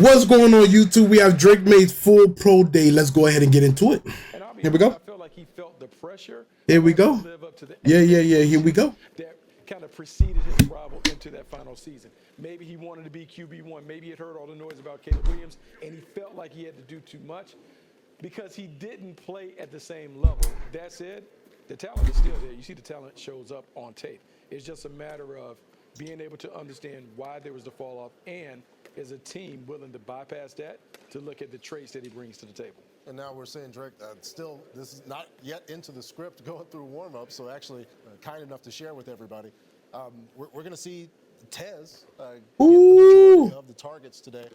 What's going on, YouTube? We have Drake Maye's full pro day. Let's go ahead and get into it. Here we go. I feel like he felt the pressure. Here we go. Yeah. Here we go. That kind of preceded his arrival into that final season. Maybe he wanted to be QB1. Maybe he had heard all the noise about Caleb Williams, and he felt like he had to do too much because he didn't play at the same level. That said, the talent is still there. You see the talent shows up on tape. It's just a matter of being able to understand why there was the fall off, and is a team willing to bypass that to look at the traits that he brings to the table. And now we're seeing Drake still, this is not yet into the script, going through warm-up, so actually kind enough to share with everybody. We're going to see Tez get the majority of the targets today.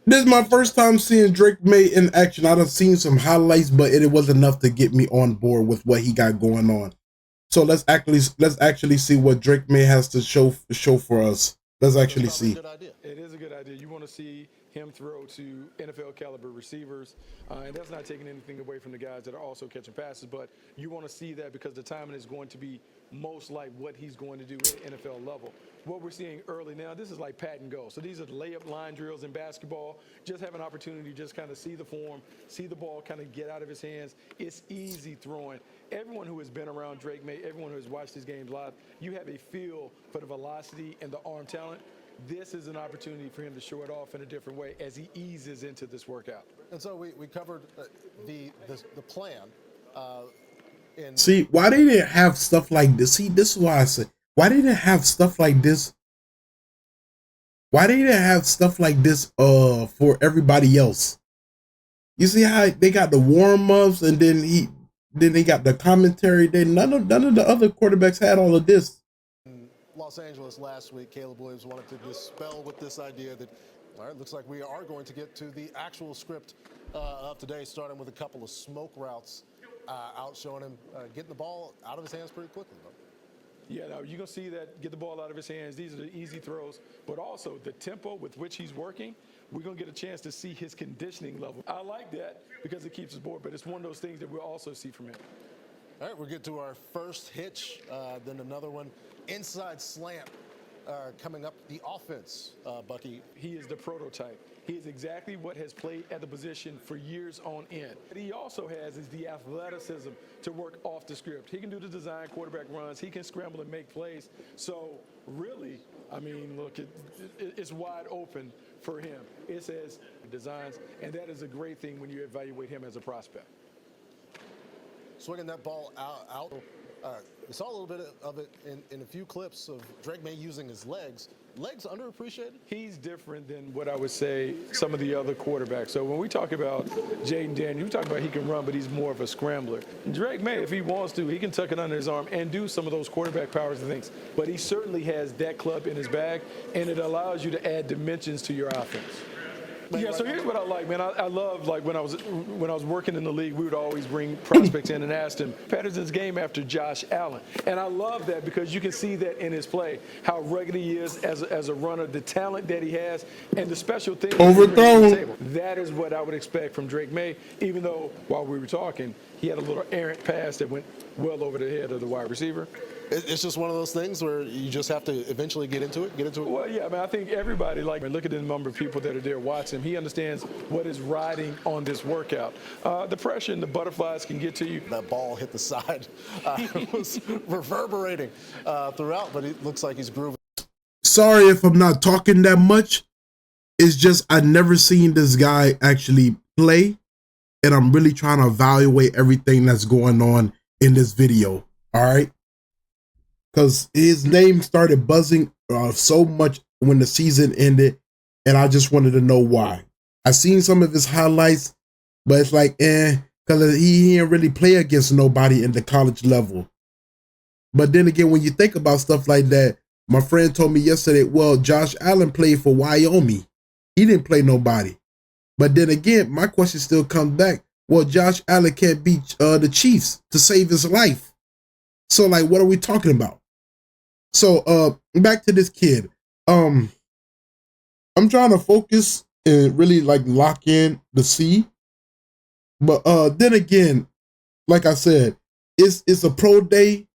This is my first time seeing Drake Maye in action. I've seen some highlights, but it was enough to get me on board with what he got going on. So let's actually see what Drake Maye has to show for us. Let's actually see. It is a good idea. You want to see him throw to NFL caliber receivers, and that's not taking anything away from the guys that are also catching passes, but you want to see that because the timing is going to be most like what he's going to do at NFL level. What we're seeing early now, this is like pat and go. So these are the layup line drills in basketball. Just have an opportunity to just kind of see the form, see the ball kind of get out of his hands. It's easy throwing. Everyone who has been around Drake Maye, everyone who has watched his games live, you have a feel for the velocity and the arm talent. This is an opportunity for him to show it off in a different way as he eases into this workout. And so we covered the plan. See, why they didn't have stuff like this? See, this is why I said, why they didn't have stuff like this? Why they didn't have stuff like this for everybody else? You see how they got the warm-ups, and then they got the commentary. Then none of the other quarterbacks had all of this. Los Angeles last week, Caleb Williams wanted to dispel with this idea that, all right, looks like we are going to get to the actual script of today, starting with a couple of smoke routes out, showing him getting the ball out of his hands pretty quickly. Yeah, now you're going to see that get the ball out of his hands. These are the easy throws, but also the tempo with which he's working. We're going to get a chance to see his conditioning level. I like that because it keeps us bored, but it's one of those things that we'll also see from him. All right, we'll get to our first hitch, then another one. Inside slant coming up the offense, Bucky. He is the prototype. He is exactly what has played at the position for years on end. What he also has is the athleticism to work off the script. He can do the design quarterback runs. He can scramble and make plays. So really, I mean, look, it's wide open for him. It says designs, and that is a great thing when you evaluate him as a prospect. Swinging that ball out. We saw a little bit of it in a few clips of Drake Maye using his legs. Legs underappreciated? He's different than what I would say some of the other quarterbacks. So when we talk about Jaden Daniels, we talk about he can run, but he's more of a scrambler. Drake Maye, if he wants to, he can tuck it under his arm and do some of those quarterback powers and things. But he certainly has that club in his bag, and it allows you to add dimensions to your offense. Yeah, so here's what I like, man. I love, like, when I was working in the league, we would always bring prospects in and ask them Patterson's game after Josh Allen. And I love that because you can see that in his play, how rugged he is as a runner, the talent that he has, and the special things overthrown. That is what I would expect from Drake Maye, even though while we were talking, he had a little errant pass that went well over the head of the wide receiver. It's just one of those things where you just have to eventually get into it. Well, yeah, I mean, I think everybody, like, look at the number of people that are there watching him. He understands what is riding on this workout. The pressure and the butterflies can get to you. That ball hit the side. It was reverberating throughout, but it looks like he's grooving. Sorry if I'm not talking that much. It's just I've never seen this guy actually play, and I'm really trying to evaluate everything that's going on in this video. All right. Because his name started buzzing so much when the season ended, and I just wanted to know why. I seen some of his highlights, but it's like, because he didn't really play against nobody in the college level. But then again, when you think about stuff like that, my friend told me yesterday, well, Josh Allen played for Wyoming. He didn't play nobody. But then again, my question still comes back. Well, Josh Allen can't beat the Chiefs to save his life. So, like, what are we talking about? So, back to this kid. I'm trying to focus and really, like, lock in the C. But then again, like I said, it's a pro day.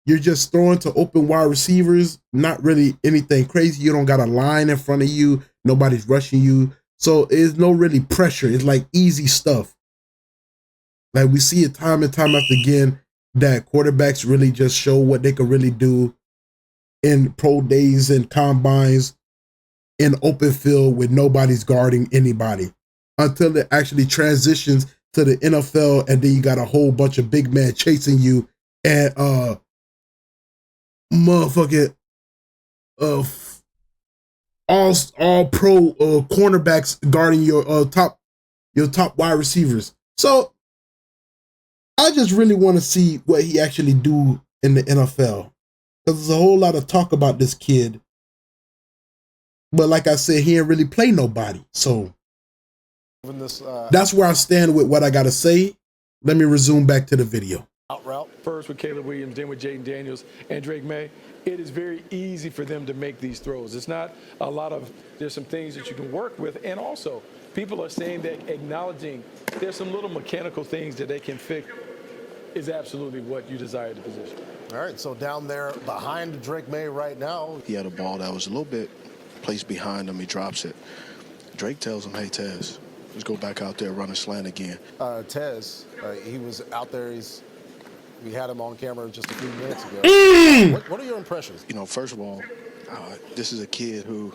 You're just throwing to open wide receivers, not really anything crazy. You don't got a line in front of you. Nobody's rushing you. So it's no really pressure. It's like easy stuff. Like we see it time and time after again that quarterbacks really just show what they can really do in pro days and combines in open field with nobody's guarding anybody until it actually transitions to the NFL, and then you got a whole bunch of big men chasing you and motherfucking all pro cornerbacks guarding your top wide receivers. So I just really want to see what he actually do in the NFL, because there's a whole lot of talk about this kid, but like I said, he ain't really play nobody. So that's where I stand with what I got to say. Let me resume back to the video. Out route. First with Caleb Williams, then with Jaden Daniels and Drake Maye, it is very easy for them to make these throws. It's not a lot of, there's some things that you can work with. And also, people are saying that acknowledging there's some little mechanical things that they can fix is absolutely what you desire the position. All right, so down there behind Drake Maye right now. He had a ball that was a little bit placed behind him. He drops it. Drake tells him, hey, Tez, let's go back out there, run a slant again. Tez, he was out there. We had him on camera just a few minutes ago. What are your impressions? You know, first of all, this is a kid who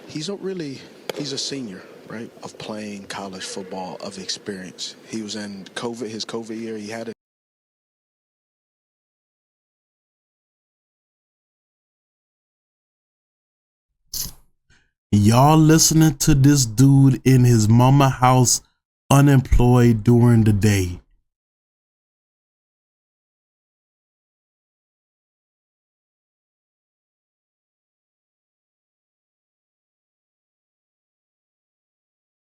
he's a senior, right, of playing college football, of experience. He was in his COVID year. He had it. Y'all listening to this dude in his mama house, unemployed during the day.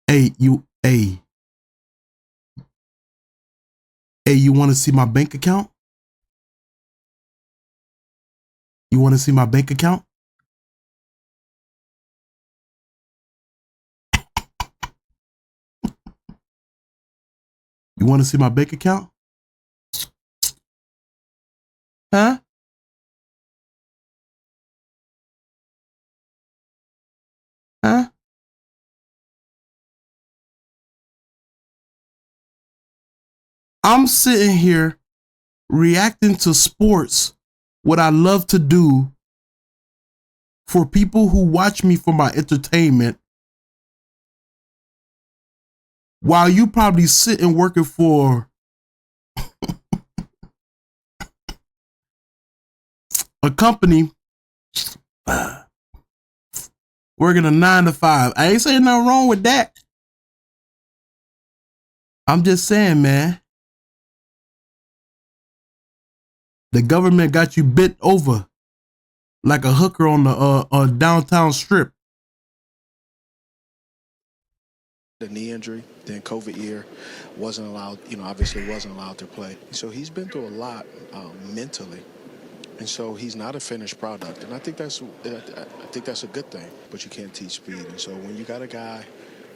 Hey, you want to see my bank account? You want to see my bank account? You want to see my bank account? Huh? Huh? I'm sitting here reacting to sports, what I love to do for people who watch me for my entertainment, while you probably sitting working for a company, working a 9 to 5. I ain't saying nothing wrong with that. I'm just saying, man, the government got you bit over like a hooker on the downtown strip. The knee injury, then COVID year, wasn't allowed, obviously wasn't allowed to play. So he's been through a lot mentally. And so he's not a finished product. And I think that's a good thing, but you can't teach speed. And so when you got a guy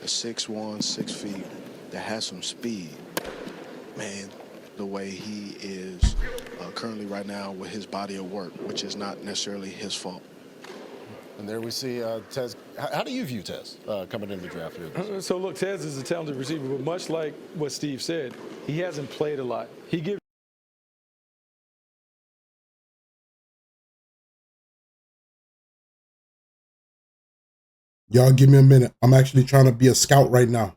that's 6'1", 6 feet, that has some speed, man, the way he is currently right now with his body of work, which is not necessarily his fault. And there we see Tez. How do you view Tez coming into the draft here? So look, Tez is a talented receiver, but much like what Steve said, he hasn't played a lot. He gives. Y'all give me a minute. I'm actually trying to be a scout right now.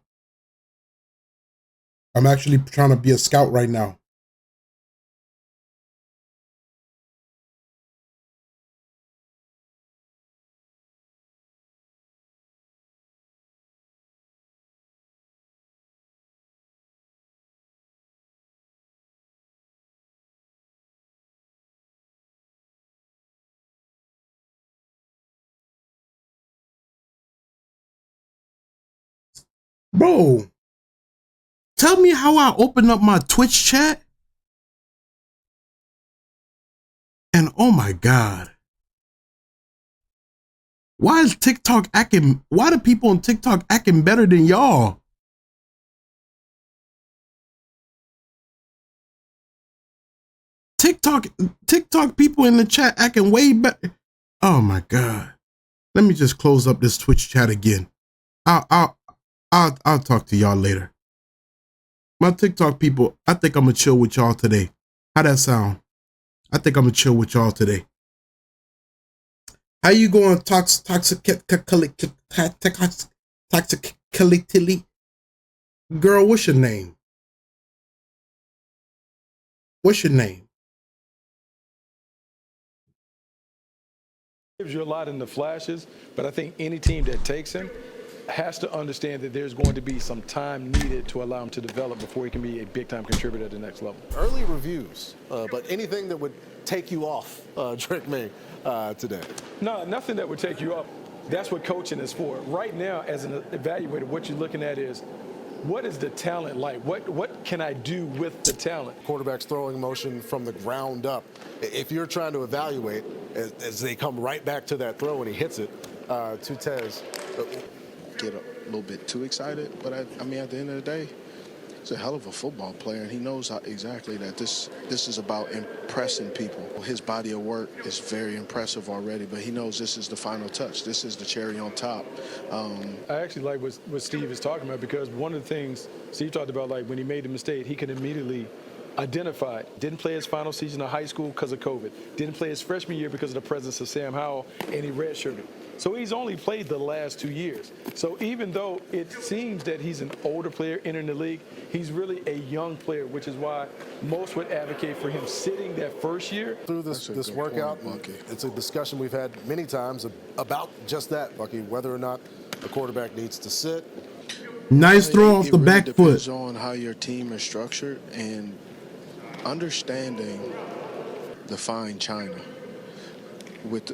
Bro, tell me how I open up my Twitch chat and oh my God. Why do people on TikTok acting better than y'all? TikTok people in the chat acting way better. Oh my God. Let me just close up this Twitch chat again. I'll talk to y'all later. My TikTok people, I think I'm gonna chill with y'all today. How that sound? I think I'm gonna chill with y'all today. How you going toxically? Girl, what's your name? What's your name? Gives you a lot in the flashes, but I think any team that takes him has to understand that there's going to be some time needed to allow him to develop before he can be a big-time contributor at the next level. Early reviews, but anything that would take you off Drake Maye today? No, nothing that would take you up. That's what coaching is for. Right now, as an evaluator, what you're looking at is, what is the talent like? What can I do with the talent? Quarterback's throwing motion from the ground up. If you're trying to evaluate, as they come right back to that throw and he hits it, to Tez. Get a little bit too excited, but I mean, at the end of the day, he's a hell of a football player, and he knows exactly that this is about impressing people. His body of work is very impressive already, but he knows this is the final touch. This is the cherry on top. I actually like what Steve is talking about, because one of the things Steve talked about, like when he made the mistake, he could immediately identify it. Didn't play his final season of high school because of COVID. Didn't play his freshman year because of the presence of Sam Howell, and he redshirted. So he's only played the last 2 years. So even though it seems that he's an older player entering the league, he's really a young player, which is why most would advocate for him sitting that first year. Through this workout, it's a discussion we've had many times about just that, Bucky, whether or not a quarterback needs to sit. Nice throw off the back foot. It depends on how your team is structured and understanding the fine china with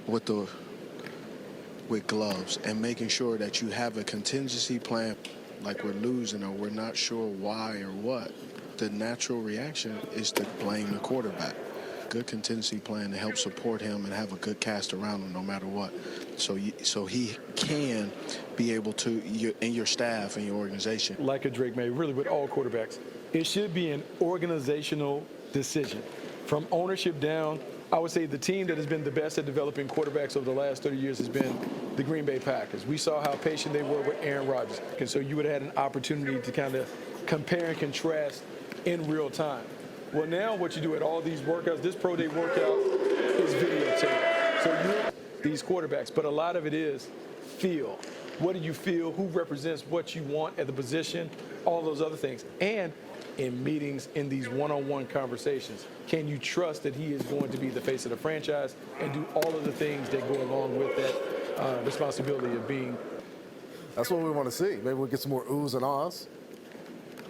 gloves, and making sure that you have a contingency plan. Like we're losing or we're not sure why or what, the natural reaction is to blame the quarterback. Good contingency plan to help support him and have a good cast around him no matter what. So he can be able to, in your staff and your organization. Like a Drake Maye, really with all quarterbacks, it should be an organizational decision. From ownership down, I would say the team that has been the best at developing quarterbacks over the last 30 years has been the Green Bay Packers. We saw how patient they were with Aaron Rodgers. And so you would have had an opportunity to kind of compare and contrast in real time. Well, now what you do at all these workouts, this pro day workout is videotape. So these quarterbacks, but a lot of it is feel. What do you feel? Who represents what you want at the position? All those other things. And in meetings, in these one-on-one conversations, can you trust that he is going to be the face of the franchise and do all of the things that go along with that responsibility of being? That's what we want to see. Maybe we'll get some more oohs and ahs.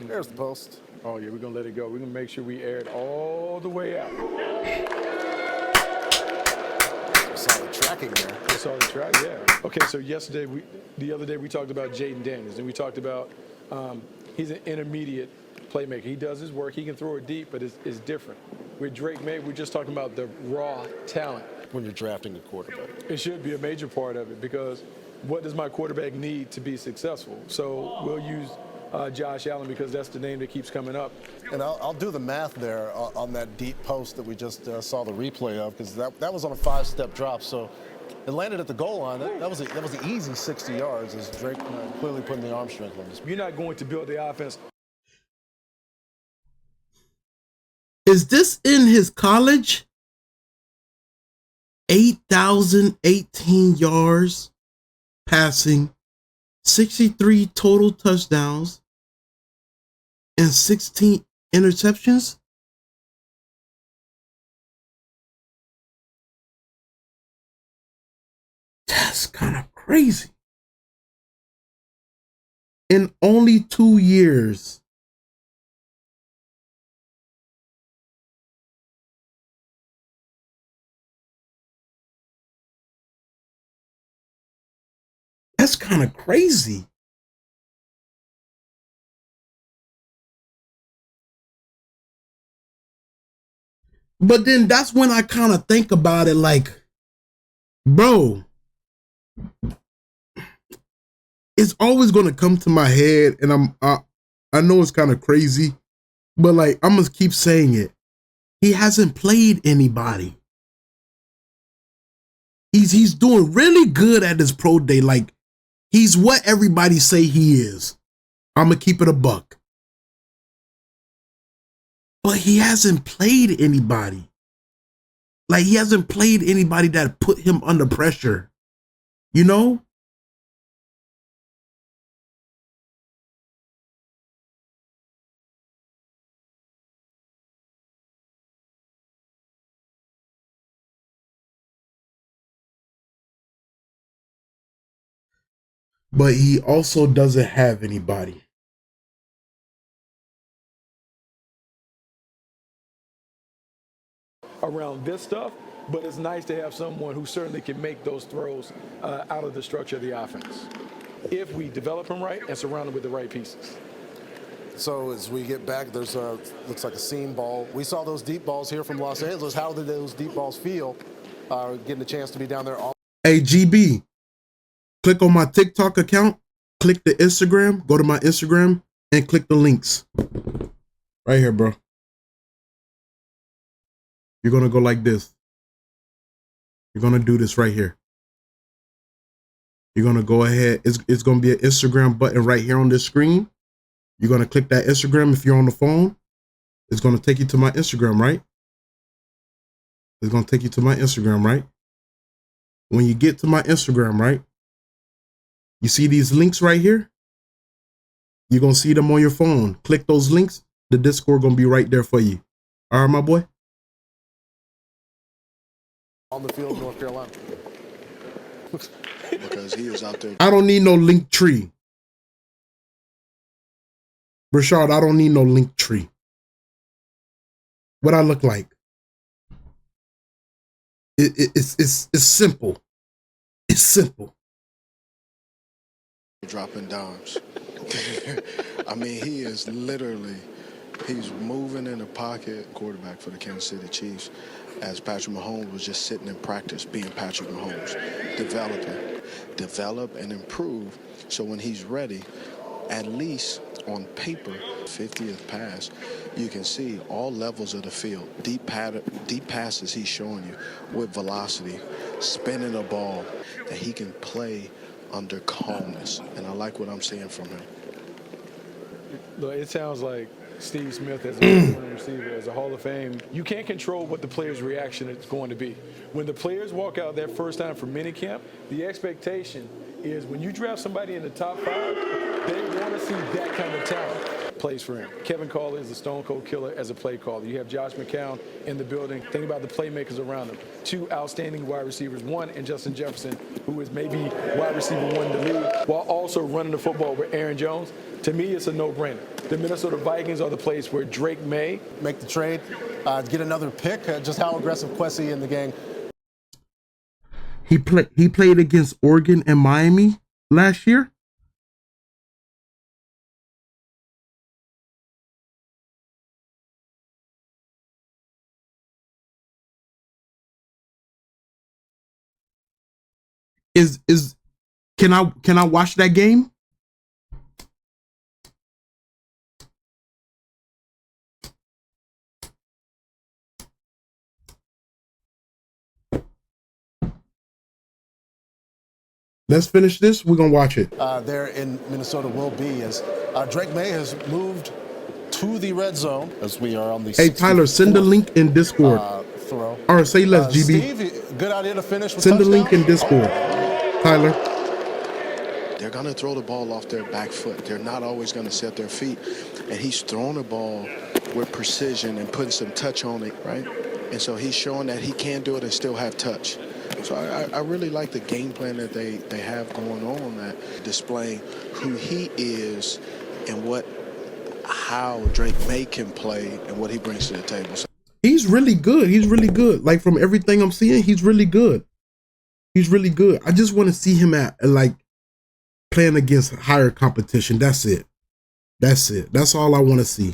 There's the post. Oh, yeah, we're going to let it go. We're going to make sure we air it all the way out. Solid tracking there. Solid track, yeah. Okay, so the other day we talked about Jaden Daniels, and we talked about he's an intermediate playmaker. He does his work. He can throw it deep, but it's different. With Drake Maye, we're just talking about the raw talent. When you're drafting a quarterback, it should be a major part of it, because what does my quarterback need to be successful? So we'll use Josh Allen because that's the name that keeps coming up. And I'll do the math there on that deep post that we just saw the replay of, because that was on a 5-step drop. So it landed at the goal line. That was an easy 60 yards, as Drake clearly putting the arm strength on this. You're not going to build the offense. Is this in his college? 8,018 yards passing, 63 total touchdowns, and 16 interceptions? That's kind of crazy. In only 2 years. That's kind of crazy. But then that's when I kind of think about it like, bro, it's always going to come to my head, and I know it's kind of crazy, but like, I'm going to keep saying it. He hasn't played anybody. He's doing really good at his pro day. Like, he's what everybody say he is. I'm going to keep it a buck. But he hasn't played anybody. Like, he hasn't played anybody that put him under pressure. You know? But he also doesn't have anybody. Around this stuff, but it's nice to have someone who certainly can make those throws out of the structure of the offense if we develop him right and surround him with the right pieces. So as we get back, there's looks like a seam ball. We saw those deep balls here from Los Angeles. How did those deep balls feel getting a chance to be down there? Hey, GB, click on my TikTok account, click the Instagram, go to my Instagram, and click the links. Right here, bro. You're going to go like this. You're going to do this right here. You're going to go ahead. It's going to be an Instagram button right here on this screen. You're going to click that Instagram if you're on the phone. It's going to take you to my Instagram, right? It's going to take you to my Instagram, right? When you get to my Instagram, right? You see these links right here? You're going to see them on your phone. Click those links. The Discord going to be right there for you. All right, my boy? On the field, North Carolina. Because he was out there. I don't need no link tree. Rashard, I don't need no link tree. What I look like? It's simple. It's simple. Dropping dimes. I mean, he is literally, he's moving in the pocket, quarterback for the Kansas City Chiefs, as Patrick Mahomes was just sitting in practice, being Patrick Mahomes, develop and improve. So when he's ready, at least on paper, 50th pass, you can see all levels of the field, deep passes he's showing you with velocity, spinning the ball, that he can play under calmness. And I like what I'm seeing from him. Look, it sounds like Steve Smith as a receiver, as a Hall of Fame. You can't control what the player's reaction is going to be. When the players walk out that first time for minicamp, the expectation is when you draft somebody in the top 5, they want to see that kind of talent. Plays for him. Kevin Cawley is the stone cold killer as a play caller. You have Josh McCown in the building. Think about the playmakers around him. 2 outstanding wide receivers, one in Justin Jefferson, who is maybe wide receiver 1 in the league, while also running the football with Aaron Jones. To me, it's a no-brainer. The Minnesota Vikings are the place where Drake Maye make the trade, get another pick. Just how aggressive Kwesi in the gang. He played against Oregon and Miami last year. Can I watch that game? Let's finish this. We're gonna watch it. There in Minnesota will be as Drake Maye has moved to the red zone as we are on the. Hey Tyler, send the link in Discord. Throw. Or say less, GB. Steve, good idea to finish with send touchdown. the link in Discord, Tyler. They're going to throw the ball off their back foot. They're not always going to set their feet. And he's throwing the ball with precision and putting some touch on it, right? And so he's showing that he can do it and still have touch. So I really like the game plan that they have going on, that displaying who he is and how Drake Maye can play and what he brings to the table. So He's really good. He's really good. Like from everything I'm seeing, he's really good. He's really good. I just want to see him at like playing against higher competition. That's it. That's it. That's all I want to see.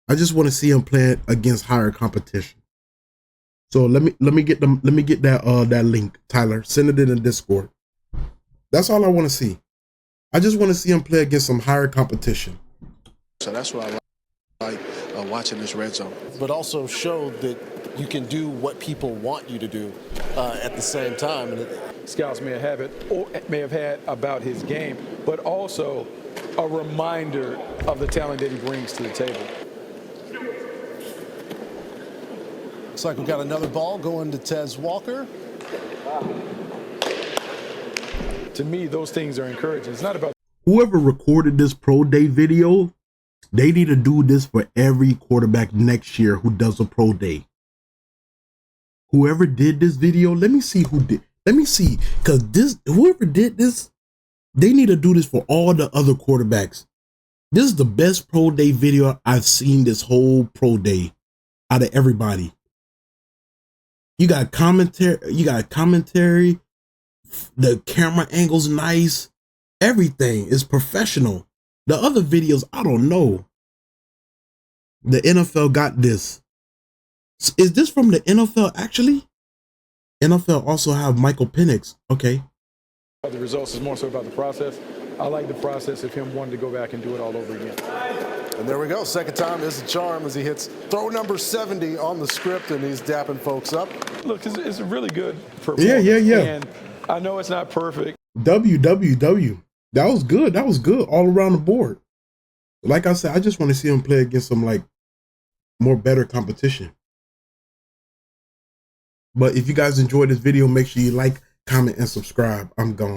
I just want to see him playing against higher competition. So let me get that link, Tyler. Send it in the Discord. That's all I want to see. I just want to see him play against some higher competition. So that's what I like watching this red zone. But also show that you can do what people want you to do at the same time. Scouts may have had about his game, but also a reminder of the talent that he brings to the table. Looks like we've got another ball going to Tez Walker. To me, those things are encouraging. It's not about Whoever recorded this pro day video, they need to do this for every quarterback next year who does a pro day. Whoever did this video, let me see who did. Let me see, because whoever did this, they need to do this for all the other quarterbacks. This is the best pro day video I've seen this whole pro day out of everybody. You got commentary, the camera angle's nice, everything is professional. The other videos, I don't know. The NFL got this. Is this from the NFL actually? NFL also have Michael Penix. Okay. the results, it's more so about the process. I like the process of him wanting to go back and do it all over again. And there we go. Second time is a charm as he hits throw number 70 on the script, and he's dapping folks up. Look, it's a really good performance. Yeah. And I know it's not perfect. WWW. That was good. That was good all around the board. Like I said, I just want to see him play against some like more better competition. But if you guys enjoyed this video, make sure you like, comment, and subscribe. I'm gone.